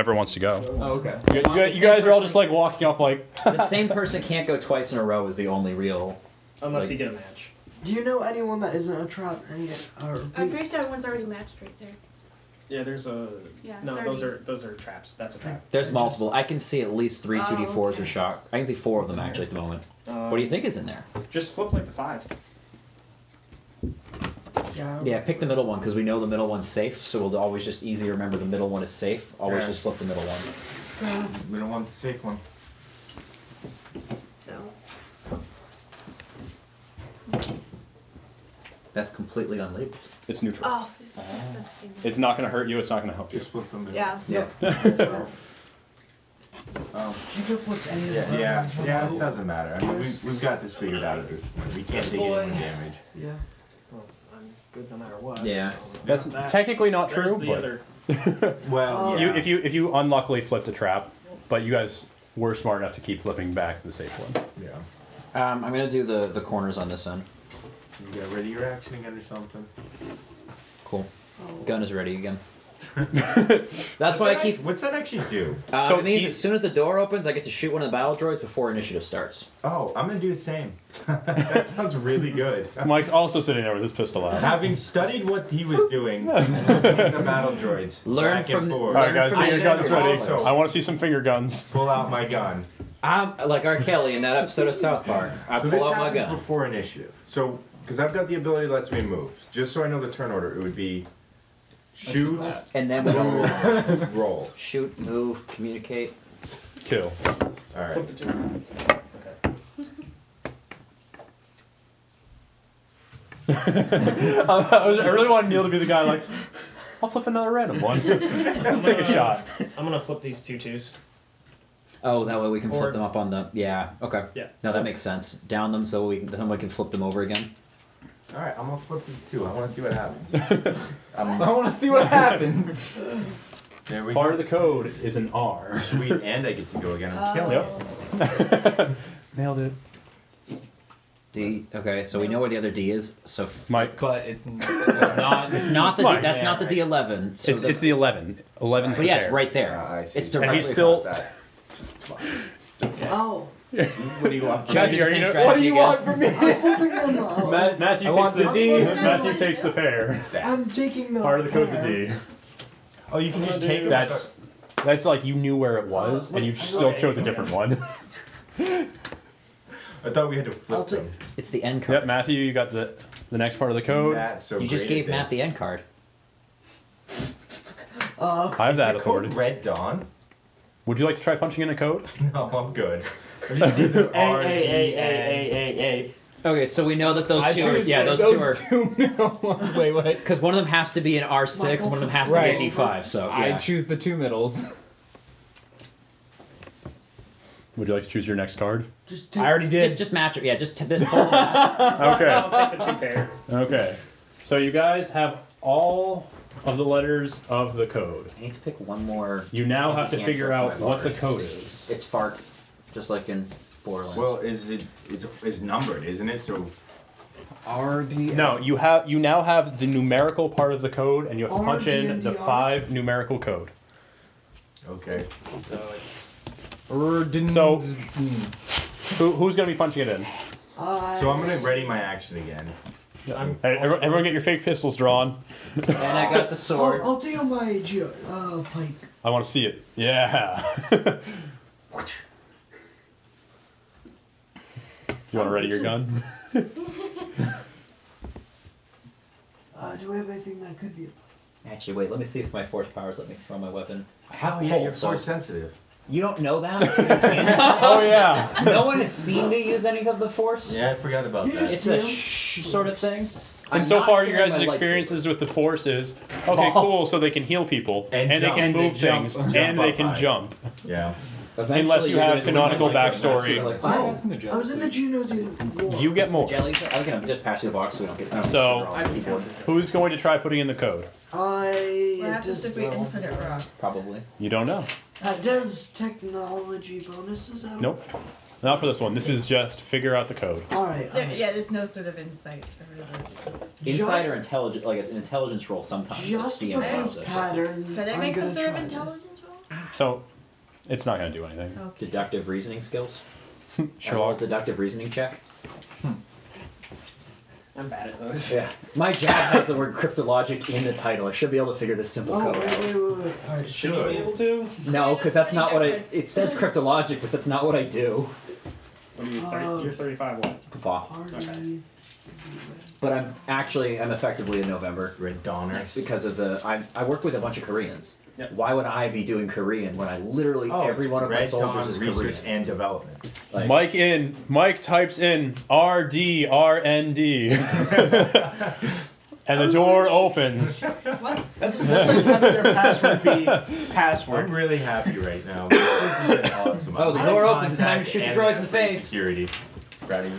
whoever wants to go. Oh, okay. You guys are all just like walking up like. The same person can't go twice in a row is the only real. Unless you get a match. Do you know anyone that isn't a trap? I'm pretty sure everyone's already matched right there. Yeah, there's a. Yeah, No, it's those are traps. That's a trap. There's multiple. I can see at least 3 2d4s okay. or shock. I can see 4 of them actually at the moment. What do you think is in there? Just flip like the 5. Yeah, pick the middle one because we know the middle one's safe, so we'll always just easy remember the middle one is safe. Always just flip the middle one. Middle one's the safe one. So. That's completely unlabeled. It's neutral. Oh. It's not going to hurt you. It's not going to help you. Just flip them in. Yeah. Yeah. You could flip any of the yeah, ones yeah, below. it doesn't matter. I mean, we've got this figured out at this point. We can't take any more damage. Yeah. Well, I'm good no matter what. Yeah. That's technically not true, the but other. Well, yeah. if you unluckily flipped a trap, but you guys were smart enough to keep flipping back the safe one. Yeah. I'm gonna do the corners on this end. You got ready your action again or something? Cool. Gun is ready again. That's why I keep. What's that actually do? So it means as soon as the door opens, I get to shoot one of the battle droids before initiative starts. Oh, I'm gonna do the same. That sounds really good. Mike's also sitting there with his pistol out. Having studied what he was doing, the battle droids. Learn back from and the- forth. All right, guys, get your guns ready. Also, I want to see some finger guns. pull out my gun. I'm like R. Kelly in that episode of South Park. I So this pull out my happens gun. before initiative. So, because I've got the ability that lets me move. Just so I know the turn order, it would be shoot, And then we roll, don't roll. shoot, move, communicate. Kill. All right. Flip the 2. Okay. I really want Neil to be the guy like, I'll flip another random one. Let's take a shot. I'm gonna flip these 2 2s. Oh, that way we can Or- flip them up on the. Yeah. Okay. Yeah. No, that makes sense. Down them so somebody can flip them over again. All right, I'm gonna flip these two. I want to see what happens. I want to see what happens. There we Part go. of the code is an R. Sweet, and I get to go again and kill Yep. Nailed it. D. Okay, so we know where the other D is. So. Mike. But it's not. It's not the. Mike. That's not the D11. So It's the 11. 11's So yeah, there. it's right there. I see. It's And directly. he's still- across that. Oh. What do you want? Should I do the same Matthew, strategy What do you again? want from me? I'm flipping them out. Matthew I takes want the the D. D. Matthew takes the pair. I'm taking the. Part of the code's a pair. D. Oh, you can just take them. That's like you knew where it was, and you still chose a different one. I thought we had to I'll flip take. them. It's the N card. Yep, Matthew, you got the next part of the code. Matt's so You just great gave at Matt this. the N card. I have that Is it called authority. Red Dawn? Would you like to try punching in a code? No, I'm good. I just need the R, D, N. Okay, so we know that those I two are. choose Yeah, those two are. two middle ones. Wait, what? Because one of them has to be an R6, one of them has Right. to be a D5. So I yeah. choose the 2 middles. Would you like to choose your next card? Just I already did. Just match it. Yeah, just pull them out. Okay. I'll take the 2 pair. Okay. So you guys have all of the letters of the code. I need to pick one more. You now have to Can't figure trust out my what the large. code is. It's FARC, just like in Borderlands. Well, it's numbered, isn't it? So RD. No, you now have the numerical part of the code, and you have to punch in the RDNDR? 5 numerical code. okay. So who's gonna be punching it in? So I'm gonna ready my action again. Hey, everyone get your fake pistols drawn. and I got the sword. I'll take out my pike. I want to see it. Yeah. You want to ready your gun? Do I have anything that could be a Actually, wait. Let me see if my force powers let me throw my weapon. I have Oh yeah, pull, you're so force sensitive. you don't know that. You can't- Oh yeah. no one has seen me use any of the force. Yeah, I forgot about You that. just- It's a sort of thing. And I'm so not far, your carrying guys' my lightsaber. experiences with the Force is okay, cool. So they can heal people, And and they jump. can And move they jump. things, Jump and they up can high. jump. Yeah. Eventually, Unless you you're have gonna see canonical like a backstory. master, Oh, What's in the I was in the Geonosian War. You get more. jelly. I'm gonna just pass you the box so we don't get So- on the keyboard. Who's going to try putting in the code? What happens Just if we input it wrong? Probably. You don't know. does technology bonuses at all? Nope. Not for this one. This is just figure out the code. Alright. Yeah, there's no sort of insight. Insight or Just- intelligence, like an intelligence roll sometimes. Just the for DM this allows it. pattern. Could I I'm make some gonna sort of try this. intelligence roll? So, it's not gonna do anything. Okay. Deductive reasoning skills. Roll Sherlock. deductive reasoning check. I'm bad at those. Yeah. My job has the word cryptologic in the title. I should be able to figure this simple Oh, code wait. out. Alright. Should you be able to? No, because that's not what I. It says cryptologic, but that's not what I do. What are you, 30, you're 35 what? Papa. Party. But I'm effectively in November Red Dawners. because of the. I work with a bunch of Koreans. Yep. Why would I be doing Korean when I literally every it's one of my Red soldiers Dawn is research Korean? and development. Like, Mike types in RDRND. And the door opens. What? That's like having your password be I'm password. really happy right now. This has been awesome. Oh, the I'm door in opens, it's time to contact shoot the and droids in the free face. Security. Proud of you.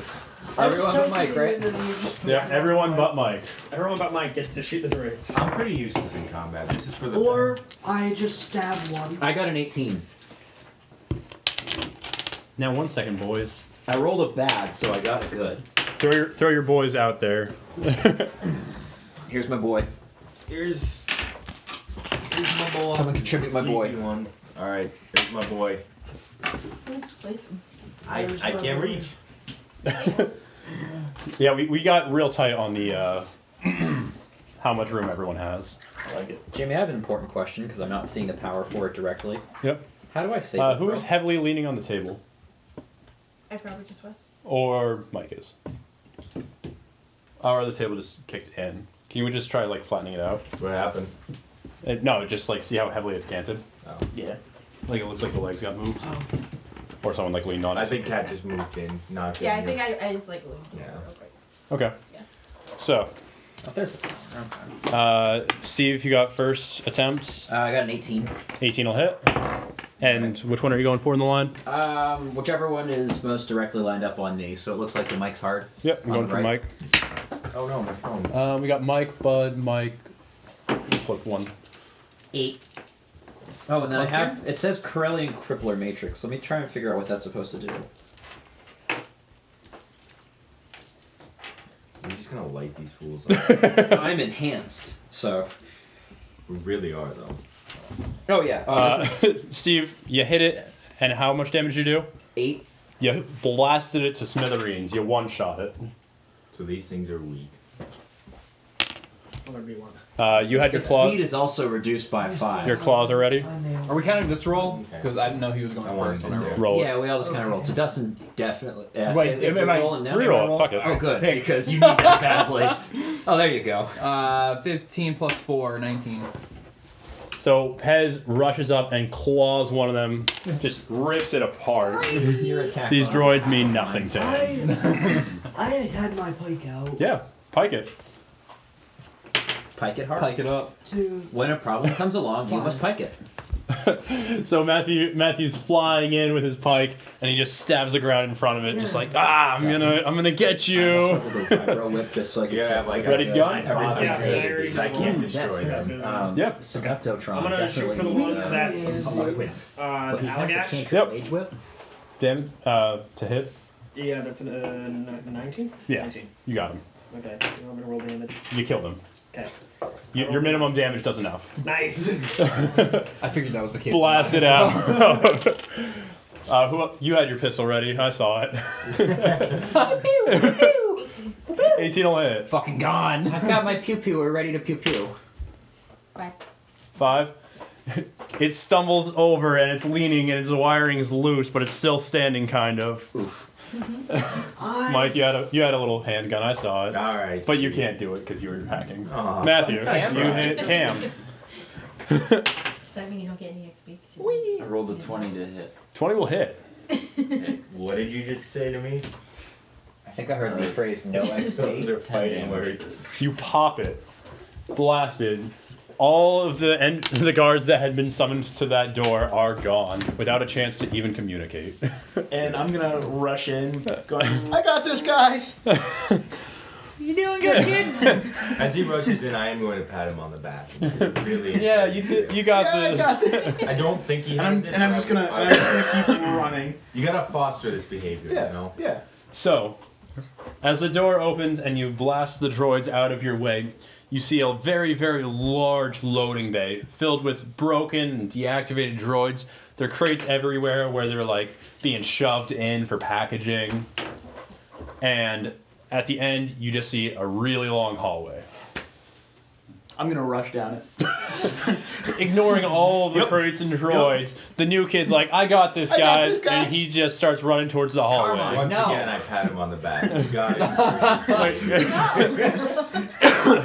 Everyone but Mike, right? Yeah, everyone but Mike. Everyone but Mike gets to shoot the droids. I'm pretty useless in combat. This is for the. Or I just stab one. I got an 18. Now 1 second, boys. I rolled a bad, so I got a good. Throw your boys out there. Here's my boy. Here's my boy. Someone contribute my boy. Sneaky one. All right, here's my boy. Where's this place? I can't reach. Yeah, we got real tight on the how much room everyone has. I like it. Jamie, I have an important question because I'm not seeing the power for it directly. Yep. How do I save Who is heavily leaning on the table? I probably just was. Or Mike is. Or the table just kicked in. Can we just try like flattening it out? What happened? No, just like see how heavily it's canted. Oh. Yeah. Like it looks like the legs got moved. Or someone like leaned on it. I think Kat just moved in. Not Yeah, I in think here. I just like looked Yeah. real quick. Okay. Yeah. So, Oh, there's the power. Steve, you got first attempt. I got an 18. 18 will hit. And which one are you going for in the line? Whichever one is most directly lined up on me. So it looks like the mic's hard. Yep, I'm On going the for right. Mike. Oh no, my phone. We got Mike, Bud, Mike. Flip one. 8. Oh, and then What's I have. It says Corellian Crippler Matrix. Let me try and figure out what that's supposed to do. We're just gonna light these fools up. I'm enhanced, so. We really are though. Oh yeah. Steve, you hit it, and how much damage you do? 8. You blasted it to smithereens. You one-shot it. So these things are weak. Well, there'd be one. You had your Its claws. speed is also reduced by 5. Your claws are ready. I nailed Are we counting this roll? Okay. Because I didn't know he was going I wanted first when to I do rolled. Roll it. Yeah, we all just kind of rolled. So Dustin definitely. Wait, say am we're I rolling now? Reroll it. Fuck it. Oh, good. Sick. Because you need that badly. Oh, there you go. 15 plus 4, 19. So Pez rushes up and claws one of them, just rips it apart. Your attack. These bonus. droids mean nothing to him. I had my pike out. Yeah, pike it. Pike it hard. Pike it up. To When a problem comes along, you must pike it. So Matthew's flying in with his pike, and he just stabs the ground in front of it, just like I'm gonna get I you. almost went with a vibro whip just so I could You gotta say have like Ready a gun? every time. Yeah, I very I can't good. destroy That's them. Yep. Seductotron I'm gonna shoot definitely for the needs one a that's whip. But he has the Allagash. cantrip Yep. mage whip. Damn, to hit. Yeah, that's a 19? Yeah. 19. You got him. Okay, now I'm gonna roll damage. You killed him. Okay. Your minimum damage does enough. Nice! I figured that was the case. Blast it out. You had your pistol ready. I saw it. 18 will hit. Fucking gone. I've got my pew pew. We're ready to pew pew. Bye. 5. It stumbles over and it's leaning and its wiring is loose, but it's still standing kind of. Oof. Mike, you had a little handgun. I saw it. All right. But you can't do it because you were hacking. Aw. Matthew, Cam, you right? hit Cam. Does that mean you don't get any XP? I rolled a 20 to hit. 20 will hit. What did you just say to me? I think I heard the phrase no Those are XP. 10 fighting damage. words. You pop it. Blasted. All of the guards that had been summoned to that door are gone without a chance to even communicate. And I'm gonna rush in, going, I got this, guys! You doing good, kid? As he rushes in, I am going to pat him on the back. Really. Yeah, you got Yeah, I this. got this! I don't think he has And this, I'm but just I gonna, would- keep running. You gotta foster this behavior, you know? Yeah. So, as the door opens and you blast the droids out of your way, you see a very, very large loading bay filled with broken and deactivated droids. There are crates everywhere where they're like being shoved in for packaging. And at the end, you just see a really long hallway. I'm gonna rush down it. Ignoring all of the crates and droids, the new kid's like, I got this, guys. And he just starts running towards the hallway. Carmine. Once No. again, I pat him on the back. You got it.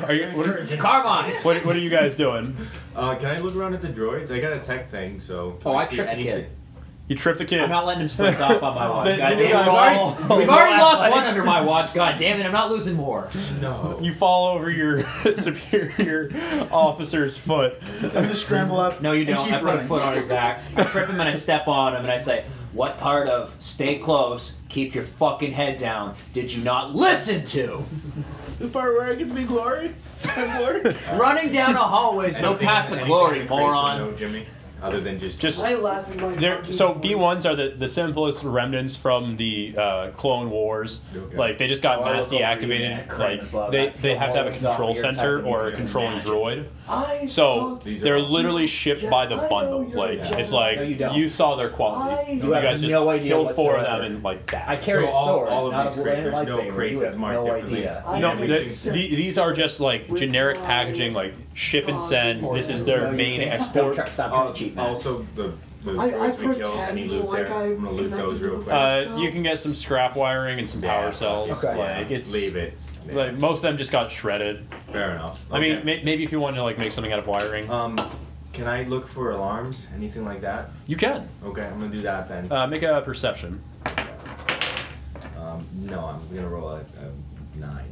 Are you, Carmine! what are you guys doing? Can I look around at the droids? I got a tech thing, so. Oh, I see tripped the anything. kid. You tripped the kid. I'm not letting him sprint off on my watch. The- God the damn it. guys all- We've already lost one under my watch. God damn it, I'm not losing more. No. You fall over your superior officer's foot. I'm gonna scramble up. No, you and don't. keep I put a running. foot on his back. I trip him and I step on him and I say, what part of stay close, keep your fucking head down did you not listen to? The part where I get to be glory. I'm glory. Running down a hallway is no Anything- path to anything glory, in crates or moron. No, Jimmy. Other than just. I laugh in my They're, fucking so voice. B1s are the simplest remnants from the Clone Wars. Okay. Like they just got Oh, mass I was over reading deactivated. that crap Like above. they That have to have a phone's off control here, center typing, or you a can controlling imagine. droid. I So don't These are they're all- literally shipped Yeah, by the I know bundle. you're Like a it's Jedi. like No, you don't. you saw their quality. You You have guys just no idea killed 4 of whatsoever. them and like that. I carry a So sword, all of not these a crates, there's no lightsaber. crate You that's have marked no differently. idea. I No, make the- sense these are just like with generic my packaging, like ship and body send. This is their No, you main can't. export. Stop trying to cheat, man. Also, the I droids we killed, any pretend loot like there? I I'm gonna loot those connected real to the quick. You can get some scrap wiring and some power cells. Okay. Like it's Leave it. Yeah. like most of them just got shredded. Fair enough. I mean, Okay. maybe if you wanted to like make something out of wiring, Can I look for alarms? Anything like that? you can. Okay, I'm gonna do that then. Make a perception. No, I'm gonna roll a 9.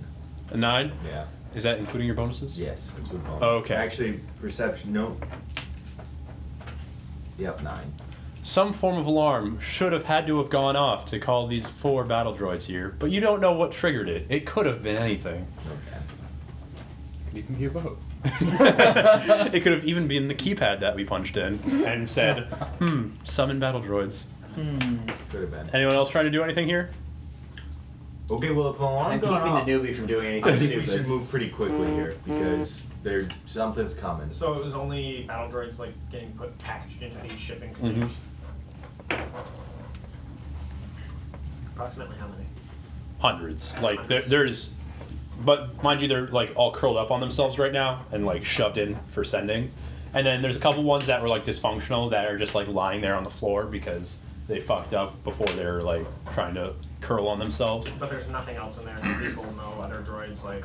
A 9. Yeah. Is that including your bonuses? Yes, that's what bonus. Okay. Actually, perception. No. Yep, 9. Some form of alarm should have had to have gone off to call these 4 battle droids here, but you don't know what triggered it. It could have been anything. Okay. Could even be a boat. It could have even been the keypad that we punched in and said, summon battle droids. Could have been. Anyone else trying to do anything here? Okay, well if the alarm I'm gone keeping off, the newbie from doing I anything think we stupid. should move pretty quickly here because there's something's coming. So it was only battle droids like getting put packaged into these shipping Mhm. containers. Approximately how many? Hundreds. Like there's, but mind you, they're like all curled up on themselves right now and like shoved in for sending. And then there's a couple ones that were like dysfunctional that are just like lying there on the floor because they fucked up before they're like trying to curl on themselves. But there's nothing else in there. People know other droids like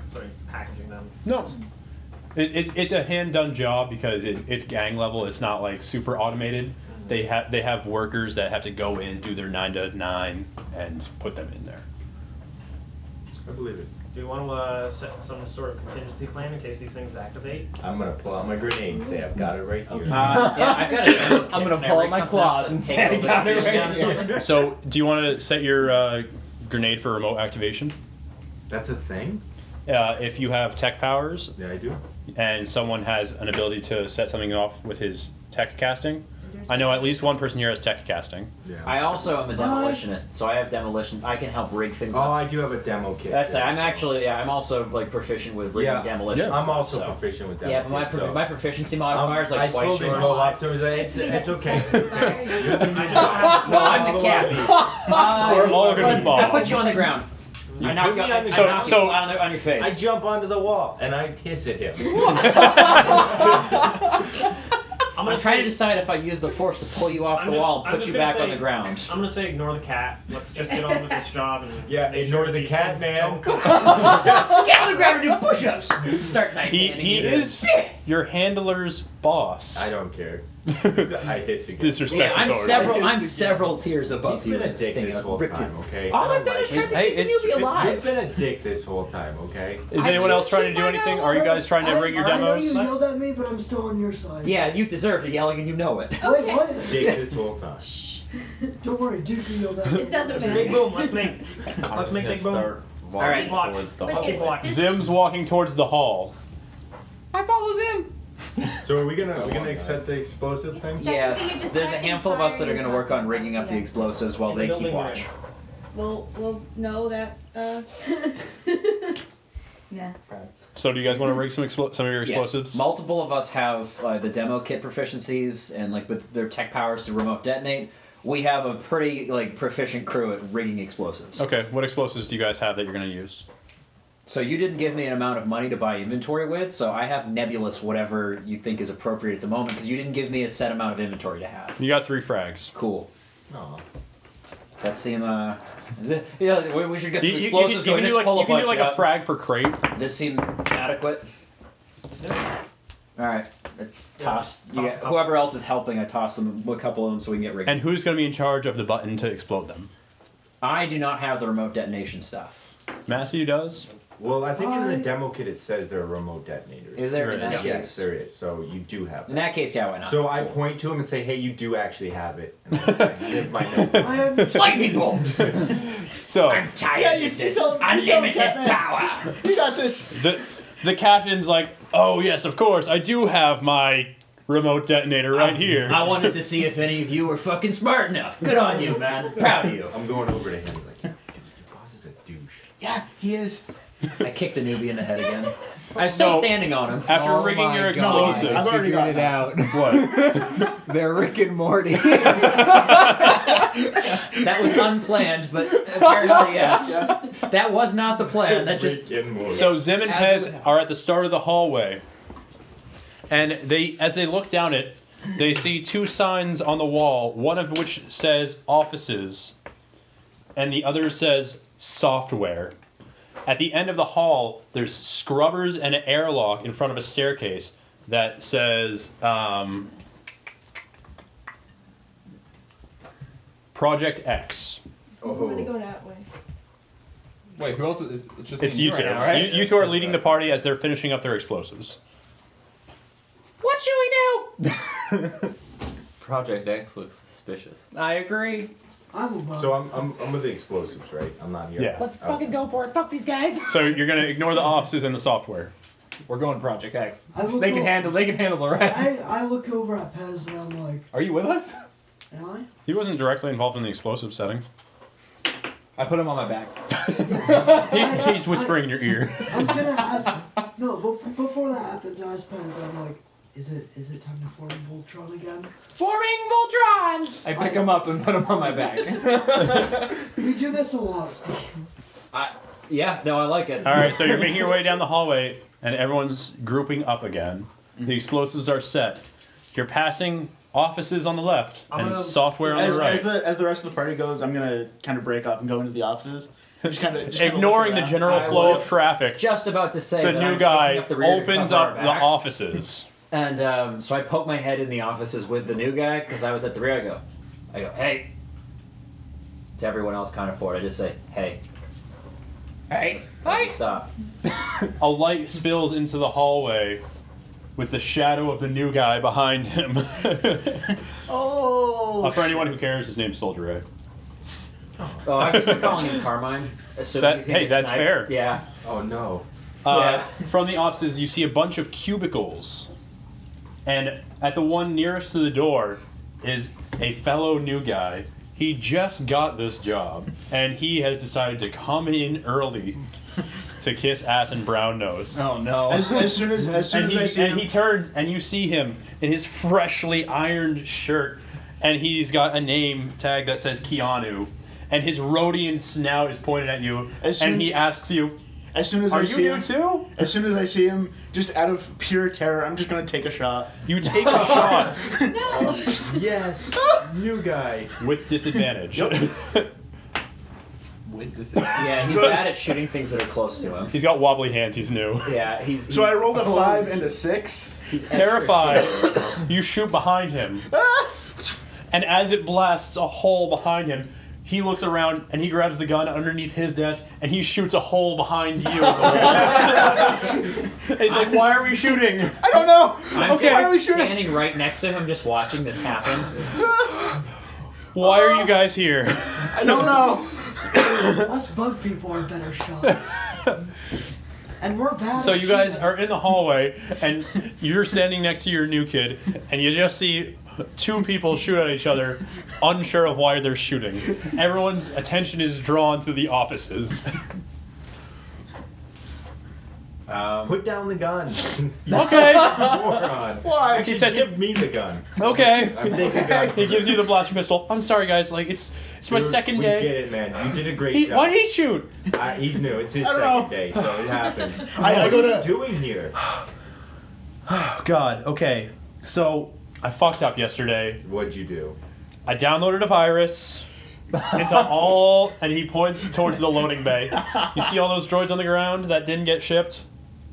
packaging them. No. It's a hand done job because it's gang level. It's not like super automated. They have workers that have to go in, do their 9 to 9, and put them in there. I believe it. Do you want to set some sort of contingency plan in case these things activate? I'm gonna pull out my grenade and say I've got it right here. Yeah, I've got a I'm gonna pull out my claws and say, "I got it right here." So, do you want to set your grenade for remote activation? That's a thing? If you have tech powers Yeah, I do. and someone has an ability to set something off with his tech casting, I know at least one person here has tech casting. Yeah. I also am a demolitionist, so I have demolition. I can help rig things Oh, up. I do have a demo kit. That's it. there, I'm so- actually, I'm also like proficient with rigging Yeah, demolition. I'm stuff, also so. proficient with demo Yeah, but my, kit, so- my proficiency modifier is like I twice slowly yours. roll up to it. It's okay. No, I'm the captain. We're all gonna I fall. put you on the ground. I knock put you me I on the knock ground. you So- flat on your face. I jump onto the wall and I hiss at him. I'm trying to decide if I use the force to pull you off the wall and put you back on the ground. I'm gonna say ignore the cat. Let's just get on with this job and Yeah, make ignore sure the these cat, things man. don't come- Get on the ground and do push-ups. Start knife He handing he you. is your handler's boss. I don't care. I hiss again. Disrespect Yeah, authority. I'm several tiers above He's you. been a in this dick thing, this and whole rip you. time, okay? All I've done is try to Hey, keep the it's- newbie You've alive. been a dick this whole time, okay? Is I anyone else just trying to keep do my anything? mouth Are you shut. guys trying to rig your I know you demos? yelled at me, but I'm still on your side. Yeah, you deserve it, yelling, and you know it. Wait, what? Dick this whole time. Don't worry, Duke yelled at me. It doesn't Big matter. boom. Let's make big boom. All right. Watch. But Okay, it- watch. this- Zim's walking towards the hall. I follow Zim. So are we gonna accept the explosive thing? Yeah, Technically, you're just there's a acting handful of us that are fire going to and work on not- rigging up the yeah. explosives while In the they keep building we're watch. in. We'll know that Yeah. So do you guys want to rig some some of your explosives? Yes. Multiple of us have the demo kit proficiencies and like with their tech powers to remote detonate. We have a pretty like proficient crew at rigging explosives. Okay, what explosives do you guys have that you're going to use? So you didn't give me an amount of money to buy inventory with, so I have nebulous whatever you think is appropriate at the moment because you didn't give me a set amount of inventory to have. You got 3 frags. Cool. Aw. That seem yeah, we should get some You explosives can going. do Just pull like, you can a do bunch like a out. frag per crate. This seemed adequate. All right, toss. Whoever else is helping, I toss them a couple of them so we can get rigged. And who's going to be in charge of the button to explode them? I do not have the remote detonation stuff. Matthew does. Well, I think in the demo kit it says there are remote detonators. Is there? There In is. that Yes, case? there is. So you do have In that. that case, yeah, why not? So I point to him and say, "Hey, you do actually have it." And I give my note. I am. Lightning bolt. So Tired you tell him, Catman. You got this. the captain's like, oh yes, of course, I do have my remote detonator right here. I wanted to see if any of you were fucking smart enough. Good on you, man. Proud of you. I'm going over to him like, "Your boss is a douche." Yeah, he is. I kicked the newbie in the head again. I'm still No. standing on him. After Oh rigging my your God. explosives. I've already Figured got it out. What? They're Rick and Morty. That was unplanned, but apparently yes. That was not the plan. That just So Zim and As Pez are at the start of the hallway, and as they look down it, they see 2 signs on the wall, one of which says offices, and the other says software. At the end of the hall, there's scrubbers and an airlock in front of a staircase that says Project X. I'm gonna go that way. Wait, who else is? It's just It's me you and two. right now, right? You two are leading the party as they're finishing up their explosives. what should we do? Project X looks suspicious. I agree. I'm above. So I'm with the explosives, right? I'm not here. Yeah. Let's fucking go for it. Fuck these guys. So you're gonna ignore the offices and the software. We're going Project X. I look They can o- handle. They can handle the rest. I look over at Pez and I'm like, Are you with us? am I? He wasn't directly involved in the explosive setting. I put him on my back. He's whispering in your ear. I'm gonna ask. No, but before that happens, I ask Pez. I'm like, is it time to form Voltron again? Forming Voltron. I pick him up and put him on my back. We do this a lot, Steve. Yeah, no, I like it. All right, so you're making your way down the hallway, and everyone's grouping up again. The explosives are set. You're passing offices on the left and software on As, the right. as the rest of the party goes, I'm gonna kind of break up and go into the offices. Just kind of Ignoring the general flow of traffic, Just about to say the that new I'm guy taking up the rear to opens cover our up the backs. offices. And so I poke my head in the offices with the new guy because I was at the rear. I go, hey. To everyone else kind of forward, I just say, hey. Hey. Stop. A light spills into the hallway with the shadow of the new guy behind him. Oh. For anyone who cares, his name's Soldier Ray. Oh, I've just been calling him Carmine. Assuming he's gonna Hey, get that's sniped. fair. Yeah. Oh no. From the offices, you see a bunch of cubicles. And at the one nearest to the door is a fellow new guy. He just got this job, and he has decided to come in early to kiss ass and brown nose. Oh no. As soon as I see him, he turns, and you see him in his freshly ironed shirt, and he's got a name tag that says Keanu, and his Rhodian snout is pointed at you, and he asks you, as soon as "Are I you see new him, too?" as soon as I see him, just out of pure terror, I'm just gonna take a shot. You take a shot No. Yes. New guy. with disadvantage. With this. Yeah, he's bad at shooting things that are close to him. He's got wobbly hands. He's new. Yeah, he's. So I rolled a 5 and a 6. He's extra Terrified, short. you shoot behind him, and as it blasts a hole behind him, he looks around and he grabs the gun underneath his desk and he shoots a hole behind you. He's like, "Why are we shooting?" I don't know. I'm Okay, why are we just shooting? standing right next to him, just watching this happen. Why are you guys here? I don't know. Us bug people are better shots. And we're bad So at you guys shooting. are in the hallway, and you're standing next to your new kid, and you just see 2 people shoot at each other, unsure of why they're shooting. Everyone's attention is drawn to the offices. Put down the gun. Okay. Moron. Why? He Actually, said- give me the gun. Okay. I'm taking gun. He gives you the blaster pistol. I'm sorry, guys. Like it's my Dude, second we day. get it, man. You did a great job. Why did he shoot? He's new. It's his I don't second know. day, so it happens. I what go are to- you doing here? God. Okay. So I fucked up yesterday. What'd you do? I downloaded a virus into all, and he points towards the loading bay. You see all those droids on the ground that didn't get shipped?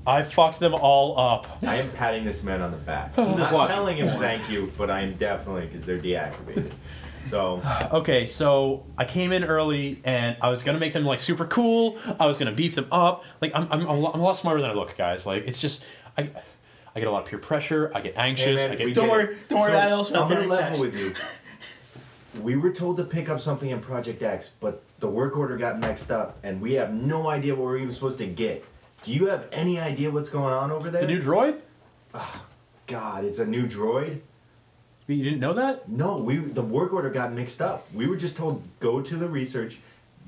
I fucked them all up. I am patting this man on the back. Not Watch. telling him thank you, but I am definitely, because they're deactivated. So, Okay, so I came in early and I was gonna make them like super cool. I was gonna beef them up. Like I'm a lot smarter than I look, guys. Like it's just I get a lot of peer pressure. I get anxious. man, I get we Don't get worry. Don't worry. I also have I'm gonna panic level attacks. with you. We were told to pick up something in Project X, but the work order got mixed up, and we have no idea what we're even supposed to get. Do you have any idea what's going on over there? the new droid. God, it's a new droid? You didn't know that? No, the work order got mixed up. We were just told go to the research,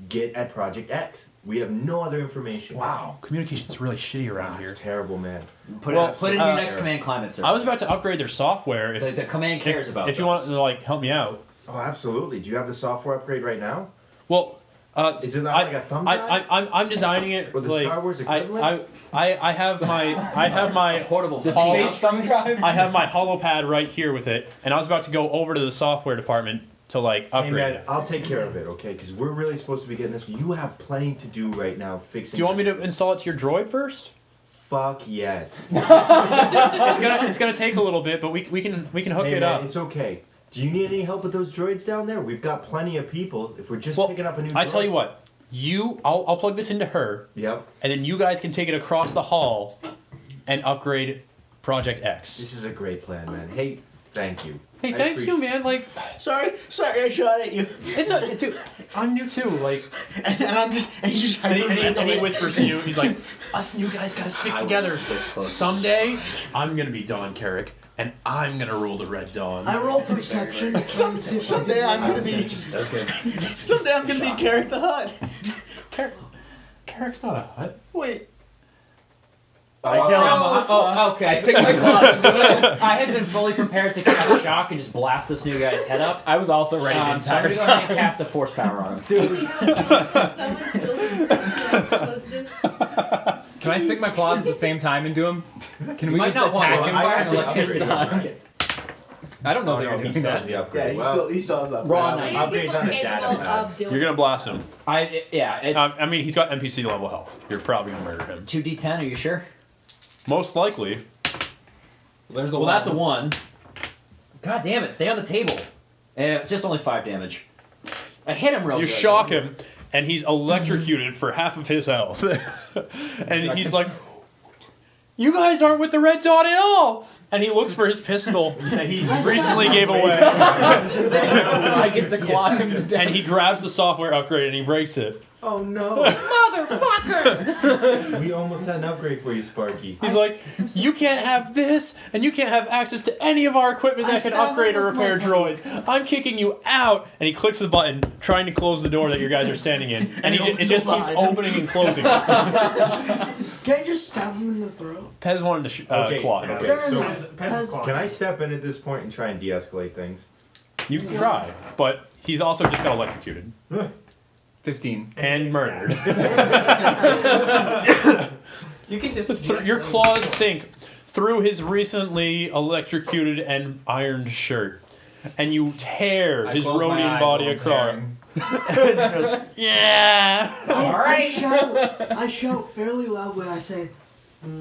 get at Project X. We have no other information. Wow, communication's really shitty around Ah, here. it's terrible, man. Put Well, it in your next terrible. command climate server. I was about to upgrade their software. If, The command cares about if you those. want to like help me out. Oh, absolutely. Do you have the software upgrade right now? Well, Is it not like a thumb drive? I'm designing it Or the like Star Wars equivalent? I have my portable space thumb drive. I have my holopad right here with it, and I was about to go over to the software department to like Hey upgrade man, it. I'll take care of it, okay? Because we're really supposed to be getting this. You have plenty to do right now fixing. Do you want me to this. install it to your droid first? Fuck yes. It's gonna take a little bit, but we can hook Hey it man, up. it's okay. Do you need any help with those droids down there? We've got plenty of people. If we're just Well, picking up a new. I tell droid- you what, I'll plug this into her, Yep. and then you guys can take it across the hall and upgrade Project X. This is a great plan, man. Hey, thank you. Hey, I thank you, appreciate- man. Like, Sorry, I shot at you. dude, I'm new too. Like, And he's just and trying to he whispers to you. He's like, us new guys gotta stick together. Someday, I'm gonna be Dawn Carrick, and I'm gonna rule the Red Dawn. I roll perception. Someday I'm gonna be. Someday I'm gonna be Carrick the Hut. Carrick's not a hut. Wait. Oh, okay. I signal my claws. I had been fully prepared to cast shock and just blast this new guy's head up. I was also ready the So I'm entire gonna go ahead and time. cast a force power on him. Someone still Can I stick my claws at the same time into him? Can we might just not want attack to. him I by have an this electricity? upgrade. I don't know Oh, that no, you're he doing still has that. the upgrade. Yeah, Well, he still has that. Raw Many knife. upgrades people on a data capable pad. of doing You're gonna blast him. Yeah, it's I mean, he's got NPC level health. You're probably gonna murder him. 2d10. Are you sure? Most likely. There's a Well, one. that's a 1. God damn it! Stay on the table. Just only 5 damage. I hit him real You good. shock him, and he's electrocuted for half of his health. And he's like, "You guys aren't with the Red Dawn at all." And he looks for his pistol that he recently gave away. I get to claw him to death. And he grabs the software upgrade and he breaks it. Oh no! Motherfucker! We almost had an upgrade for you, Sparky. He's like, "You can't have this, and you can't have access to any of our equipment that can upgrade or repair droids. I'm kicking you out." And he clicks the button, trying to close the door that you guys are standing in. And it just keeps opening and closing. Can I just stab him in the throat? Pez wanted to Okay, claw him. okay. Fair so- enough. Pez claw. Can I step in at this point and try and de-escalate things? You can try, but he's also just got electrocuted 15. and murdered. You can just. Your claws sink through his recently electrocuted and ironed shirt, and you tear I his close my Rhodian eyes body while I'm across. tearing. Yeah. I shout fairly loudly. I say,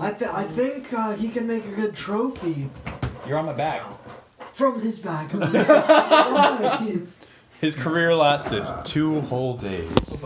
I think he can make a good trophy You're on my back. from his back. Why? His career lasted 2 whole days.